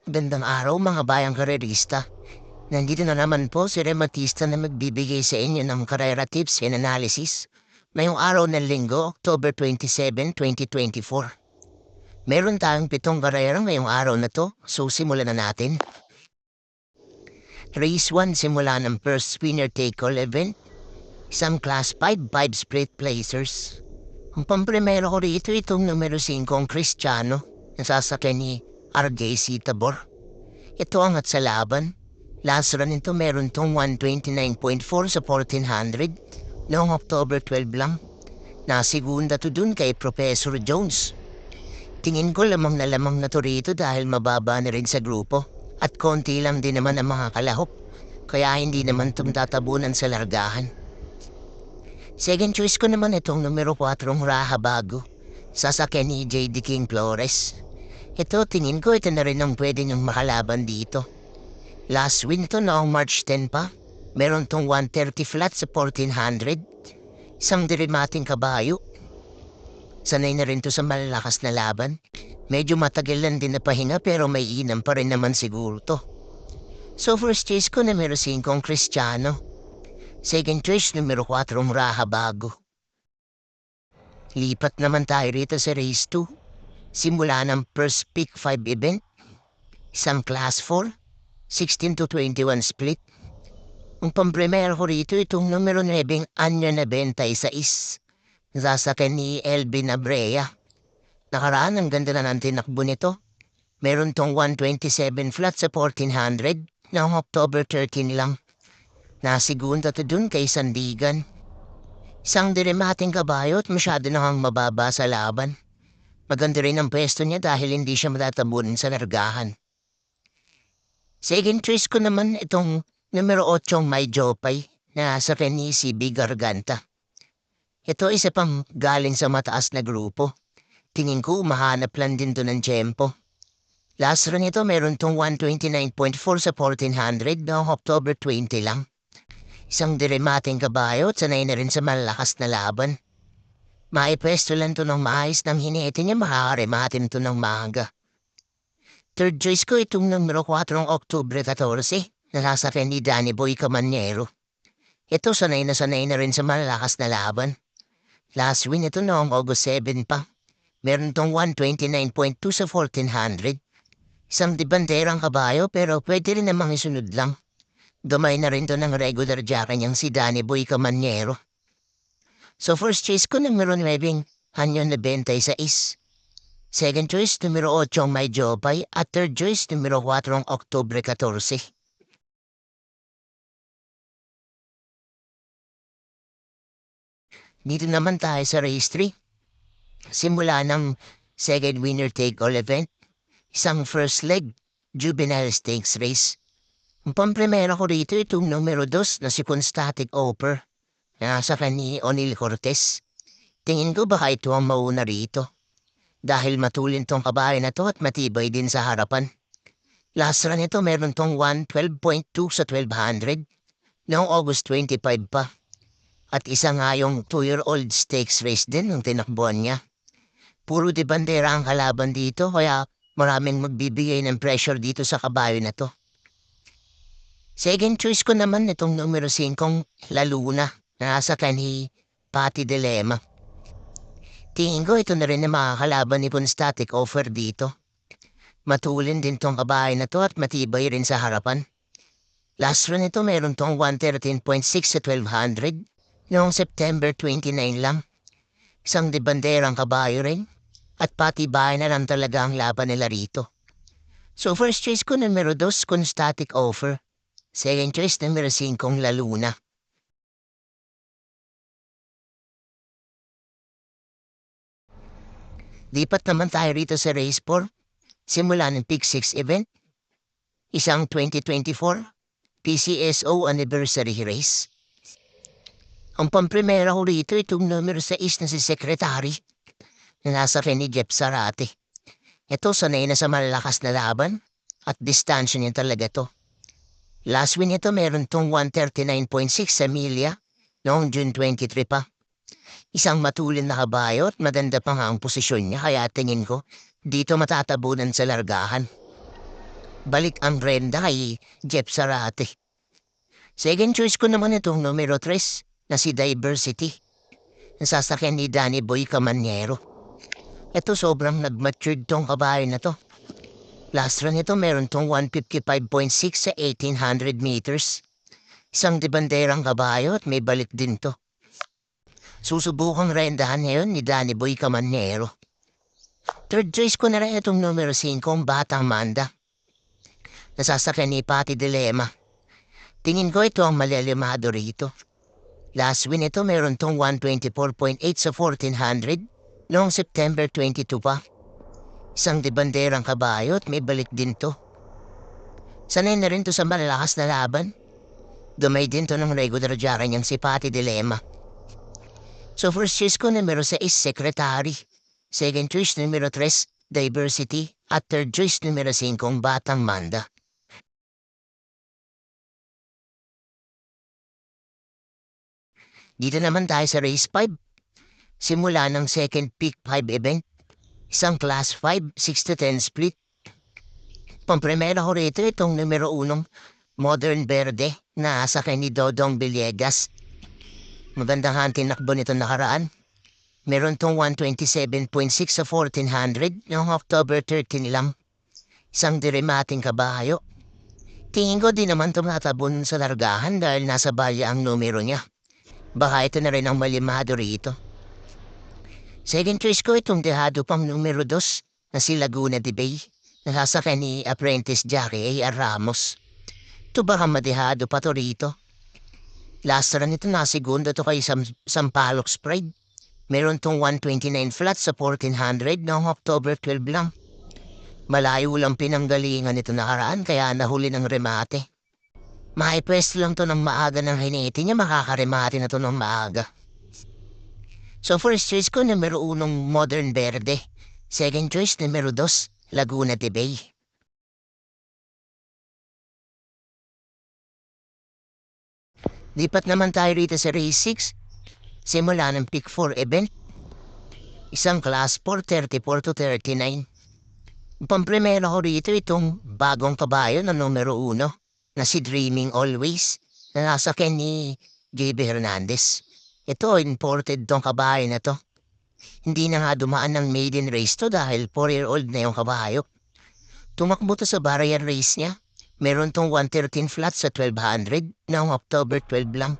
Gandang araw mga bayang karerista. Nandito na naman po si Rematista na magbibigay sa inyo ng karera tips and analysis ngayong araw ng linggo, October 27, 2024. Meron tayong 7 karera ngayong araw na to, so simulan na natin. Race 1 simula ng first winner take all event. Isang class 5 split placers. Ang pampremero ko rito itong numero 5 ang Cristiano, nasasakyan ni RJ Tabor. Ito angat sa laban. Last run nito meron tong 129.4 sa 1400 noong October 12 lang. Nasigunda to dun kay Professor Jones. Tingin ko lamang na to rito dahil mababa na rin sa grupo at konti lang din naman ang mga kalahok kaya hindi naman tumtatabunan sa largahan. Second choice ko naman itong numero 4 Raha Bago, sasakyan ni J.D. King Flores. Ito tingin ko ito na rin ang pwede niyong makalaban dito. Last win ito noong March 10 pa. Meron tong 130 flat sa 1400. Isang dirimating kabayo. Sanay na rin to sa malalakas na laban. Medyo matagal lang din na pahinga pero may inam pa rin naman siguro to. So first choice ko numero 5 Cristiano. Second choice numero 4 Raha Bago. Lipat naman tayo rito sa race 2. Simula ng first pick 5 event. Isang class 4. 16 to 21 split. Ang pampremero ko rito itong numero 9 Anya na 26. Sasakyan ni Elvin Abrea. Nakaraan ang ganda na ng tinakbo nito. Meron tong 127 flat sa 1400 noong October 13 lang. Nasigunda to dun kay Sandigan. Isang dirimating kabayo at masyado nang mababa sa laban. Maganda rin ang pwesto niya dahil hindi siya matatabunan sa largahan. Second choice ko naman itong numero 8 May Jopay na sa ni CB Garganta. Ito isa pang galing sa mataas na grupo. Tingin ko mahanap lang din to ng tiyempo. Last run ito meron tong 129.4 sa 1400 noong October 20 lang. Isang dirimating kabayo at sanay na rin sa malakas na laban. Maipwesto lang to ng maayos ng hinete niya makakarimatin to ng maaga. Third choice ko itong numero 4 October 14 na sasakyan ni Danny Boy Camanero. Ito sanay na rin sa malakas na laban. Last win ito noong August 7 pa. Meron tong 129.2 sa 1400. Isang dibanderang kabayo pero pwede rin namang isunod lang. Gamay na rin to ng regular jockey niyang si Danny Boy Camanero. So first choice ko numero 9 Hanyo na 26. Second choice numero 8 May Jopay at third choice numero 4 October 14. Dito naman tayo sa race 3. Simula ng second winner take all event. Isang first leg juvenile stakes race. Ang pampremera ko rito itong numero 2 na si Constatic Oper na sa ni O'Neil Cortez. Tingin ko baka ito ang mauna rito. Dahil matulin tong kabahay na to at matibay din sa harapan. Last run ito meron tong 112.2 sa 1200 noong August 25 pa. At isa nga yung 2-year-old stakes race din ng tinakbuhan niya. Puro de bandera ang kalaban dito kaya maraming magbibigay ng pressure dito sa kabayo na to. Second choice ko naman itong numero 5 La Luna na nasa ni Patty Dilema. Tingin ko ito na rin na makakalaban ni Constatic Offer dito. Matulin din tong kabahay na to at matibay rin sa harapan. Last run ito meron tong 113.6 sa 1200 noong September 29 lang. Isang debanderang kabayo rin at patibay na lang talaga ang laban nila rito. So first choice ko numero 2 Constatic Offer. Second choice numero 5 La Luna. Lipat naman tayo rito sa race 4. Simula ng Pick 6 event. Isang 2024 PCSO Anniversary Race. Ang pampremera ko rito itong numero 6 na si Secretary na nasa ni Jeff Sarate. Ito sanay na sa malalakas na laban at distansya niya talaga to. Last win ito meron tong 139.6 sa milya noong June 23 pa. Isang matulin na kabayo at maganda pa nga ang posisyon niya kaya tingin ko dito matatabunan sa largahan. Balik ang renda kay Jeff Sarate. Second choice ko naman itong numero 3 na si Diversity. Nasasakyan ni Danny Boy Camaniero. Ito sobrang nag-matured tong kabayo na to. Last run nito meron tong 155.6 sa 1800 meters. Isang debanderang kabayo at may balik din to. Susubukang rendahan ngayon ni Danny Boy Camaniero. Third choice ko na rin itong numero 5 ang Batang Manda. Nasasakyan ni Patty Dilema. Tingin ko ito ang malilimado rito. Last win ito meron tong 124.8 sa 1400 noong September 22 pa. Isang debanderang kabayo at may balik din to. Sanay na rin to sa malalakas na laban. Dumay din to ng regular jara niyang si Patty Dilema. So first choice ko numero 6 Secretary. Second choice numero 3 Diversity. At third choice numero 5 Batang Manda. Dito naman tayo sa race 5. Simula ng second peak 5 event. Isang class 5, 6-10 split. Pampremera ko rito itong numero 1, Modern Verde, na sa kay ni Dodong Villegas. Magandang tinakbo nito nakaraan. Meron tong 127.6 sa 1400 noong October 13 lang. Isang dirimating kabayo. Tingin ko di naman tumatabon sa largahan dahil nasa balya ang numero niya. Baka ito na rin ang malimado rito. Second choice ko itong dehado pang numero 2 na si Laguna de Bay. Nasasakay ni Apprentice Jackie A.R. Ramos. Ito baka madehado pa to rito. Last run ito na segundo to kay Sampaloc Pride. Meron tong 129 flat sa 1400 noong October 12 lang. Malayo lang pinanggalingan nito nakaraan kaya nahuli ng remate. Maipwesto lang to ng maaga ng hiniti niya, makakaremate na to ng maaga. So first choice ko numero 1 Modern Verde. Second choice numero 2 Laguna de Bay. Lipat naman tayo rito sa race 6. Simula ng peak 4 event. Isang class 4, 34 to 39. Pampremera ko rito itong bagong kabayo na numero 1 na si Dreaming Always na nasa ni JB Hernandez. Ito, imported tong kabayo na to. Hindi na nga dumaan ng maiden race to dahil 4-year-old na yung kabayo. Tumakbo to sa barrier race niya. Meron tong 113 flat sa 1200 noong October 12 lang.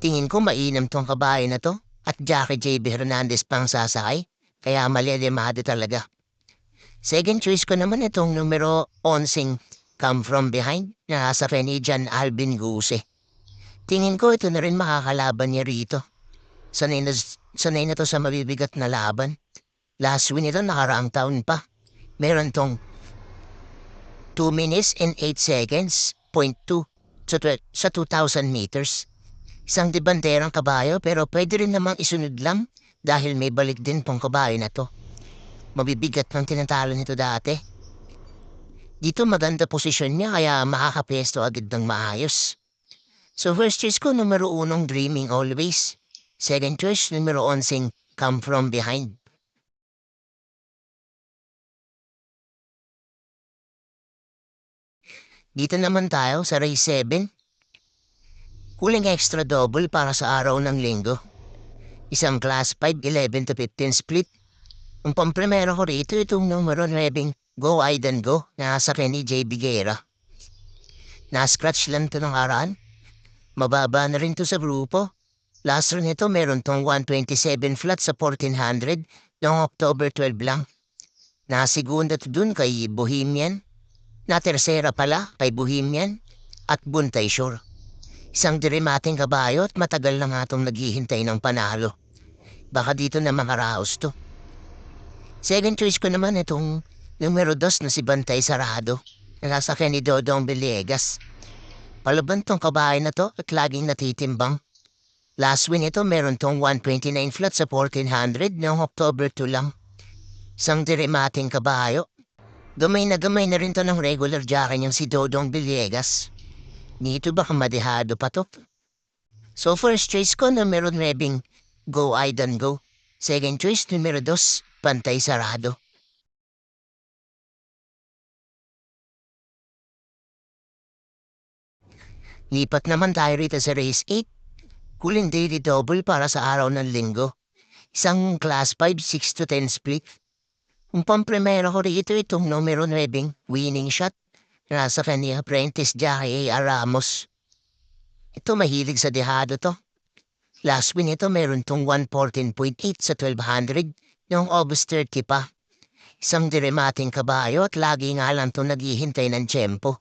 Tingin ko mainam tong kabayo na to at Jackie JB Hernandez pang sasakay. Kaya malilimado talaga. Second choice ko naman itong numero 11 Come From Behind na sa ni John Alvin Guse. Tingin ko ito na rin makakalaban niya rito. Sanay na to sa mabibigat na laban. Last win ito nakaraang taon pa. Meron tong 2 minutes and 8 seconds, 0.2 sa 2,000 meters. Isang debanderang kabayo pero pwede rin namang isunod lang dahil may balik din pong kabayo na to. Mabibigat ng tinatalo nito dati. Dito maganda posisyon niya kaya makakapesto agad ng maayos. So first choice ko numero 1 Dreaming Always. Second choice numero 11 Come From Behind. Dito naman tayo sa race 7. Huling extra double para sa araw ng linggo. Isang class 5, 11 to 15 split. Ang pampremero ko rito itong numero 9 Go Aidan Go na sa ni J. Biguera. Na-scratch lang to ng araan. Mababa na rin to sa grupo. Last run nito meron tong 127 flat sa 1400 noong October 12 lang. Nasigunda to dun kay Bohemian. Na tersera pala kay Bohemian at Buntay Shore. Isang dirimating kabayo at matagal na nga itong naghihintay ng panalo. Baka dito na makaraos to. Second choice ko naman itong numero 2 na si Bantay Sarado. Nasasakyan ni Dodong Villegas. Palaban tong kabayo na to at laging natitimbang. Last win ito meron tong 129 flat sa 1400 noong October 2 lang. Isang dirimating kabayo. Gamay na rin to ng regular jockey niyang si Dodong Villegas. Dito baka madehado pa to. So first choice ko numero 9 Go Aidan Go. Second choice numero 2 Bantay Sarado. Lipat naman tayo rito sa race 8. Huling daily double para sa araw ng linggo. Isang class 5, 6 to 10 split. Ang pampremero ko rito itong numero 9 winning shot. Nasa kanya apprentice Jackie A. Ramos. Ito mahilig sa dehado to. Last win ito meron tong 114.8 sa 1200 noong August 30 pa. Isang diremating kabayo at lagi nga lang itong naghihintay ng tiyempo.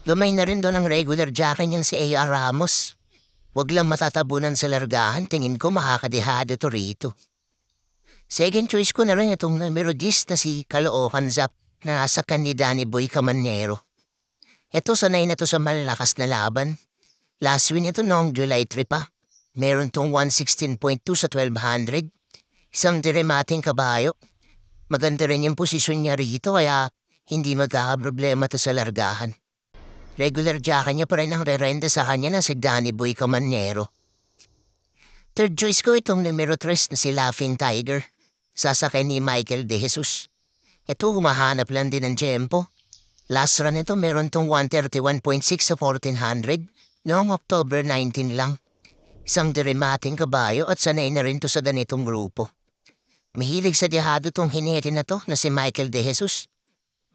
Lumay na rin doon ang regular jockey niyang si A.R. Ramos. Huwag lang matatabunan sa largahan, tingin ko makakadehado to rito. Second choice ko na rin itong numero 10 na si Caloocan Zap na nasa ni Danny Boy Camanero. Ito sanay na to sa malalakas na laban. Last win ito noong July 3 pa. Meron tong 116.2 sa 1200. Isang diremating kabayo. Maganda rin yung posisyon niya rito kaya hindi magkakaproblema to sa largahan. Regular jockey niya pa rin ang re-renda sa kanya na si Danny Boy Camanero. Third choice ko itong numero 3 na si Laughing Tiger. Sasakay ni Michael De Jesus. Ito humahanap lang din ng tiyempo. Last run ito meron tong 131.6 sa 1400 noong October 19 lang. Isang diremating kabayo at sanay na rin to sa ganitong grupo. Mahilig sa dehado tong hinete na to na si Michael De Jesus.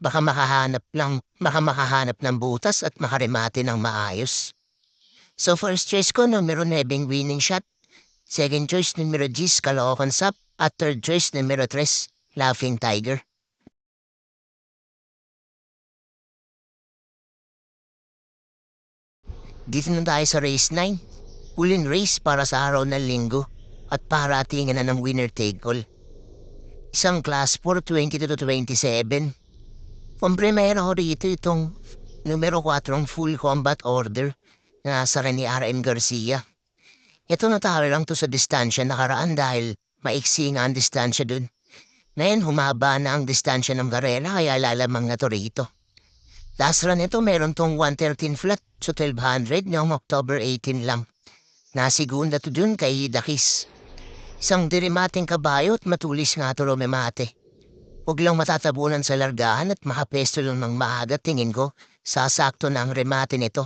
Baka makahanap ng butas at makaremate ng maayos. So first choice ko numero 9 winning shot. Second choice numero 10 Caloocan Zap. At third choice numero 3 Laughing Tiger. Dito na tayo sa race 9. Huling race para sa araw ng linggo at para atingan na ng winner take all. Isang class 4 22 to 27. Pampremero ko rito itong numero 4 full combat order na nasa ni R.M. Garcia. Ito natalo lang to sa distansya nakaraan dahil maiksi nga ang distansya dun. Ngayon humaba na ang distansya ng karera kaya lalamang na to rito. Last run ito meron tong 113 flat sa 1200 noong October 18 lang. Nasigunda to dun kay Dakis. Isang dirimating kabayo at matulis nga to rumemate. Huwag lang matatabunan sa largahan at makapesto lang ng maaga tingin ko sasakto na ang remate nito.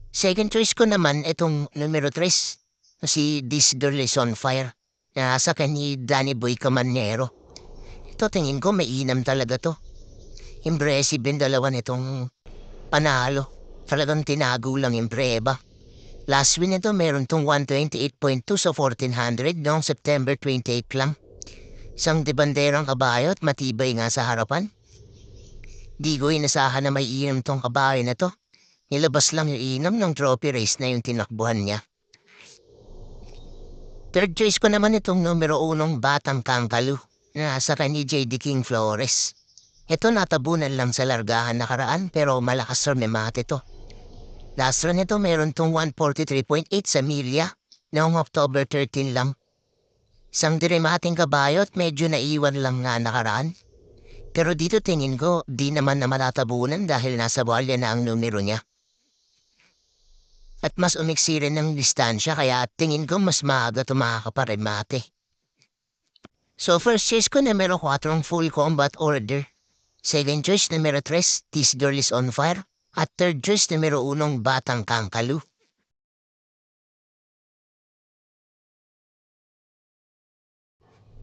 Second choice ko naman itong numero 3 si This Girl is on Fire na sa ni Danny Boy Camanero. Ito tingin ko may inam talaga to. Impressive yung dalawa nitong panalo. Talagang tinago lang yung preba. Last win nito meron tong 128.2 sa 1400 noong September 28 lang. Isang debanderang kabayo at matibay nga sa harapan. Di ko inasahan na may inam tong kabayo na to. Nilabas lang yung inam ng trophy race na yung tinakbuhan niya. Third choice ko naman itong numero 1 Batang Kangkalu na sa ni J.D. King Flores. Ito natabunan lang sa largahan nakaraan pero malakas rumemate to. Last run ito meron tong 143.8 sa milya noong October 13 lang. Isang diremating kabayo at medyo naiwan lang nga nakaraan. Pero dito tingin ko di naman na matatabunan dahil nasa walya na ang numero niya. At mas umiksi rin ng distansya kaya tingin ko mas maaga ito makakaparemate. So first choice ko numero 4 full combat order. Second choice numero 3 This Girl is on Fire. At third choice numero 1 Batang Kangkalu.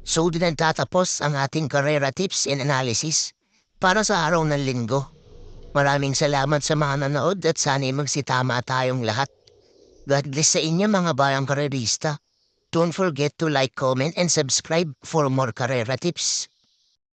So din nagtatapos ang ating karera tips and analysis para sa araw ng linggo. Maraming salamat sa mga nanood at sana'y magsitama tayong lahat. God bless sa inyo mga bayang karerista. Don't forget to like, comment, and subscribe for more karera tips.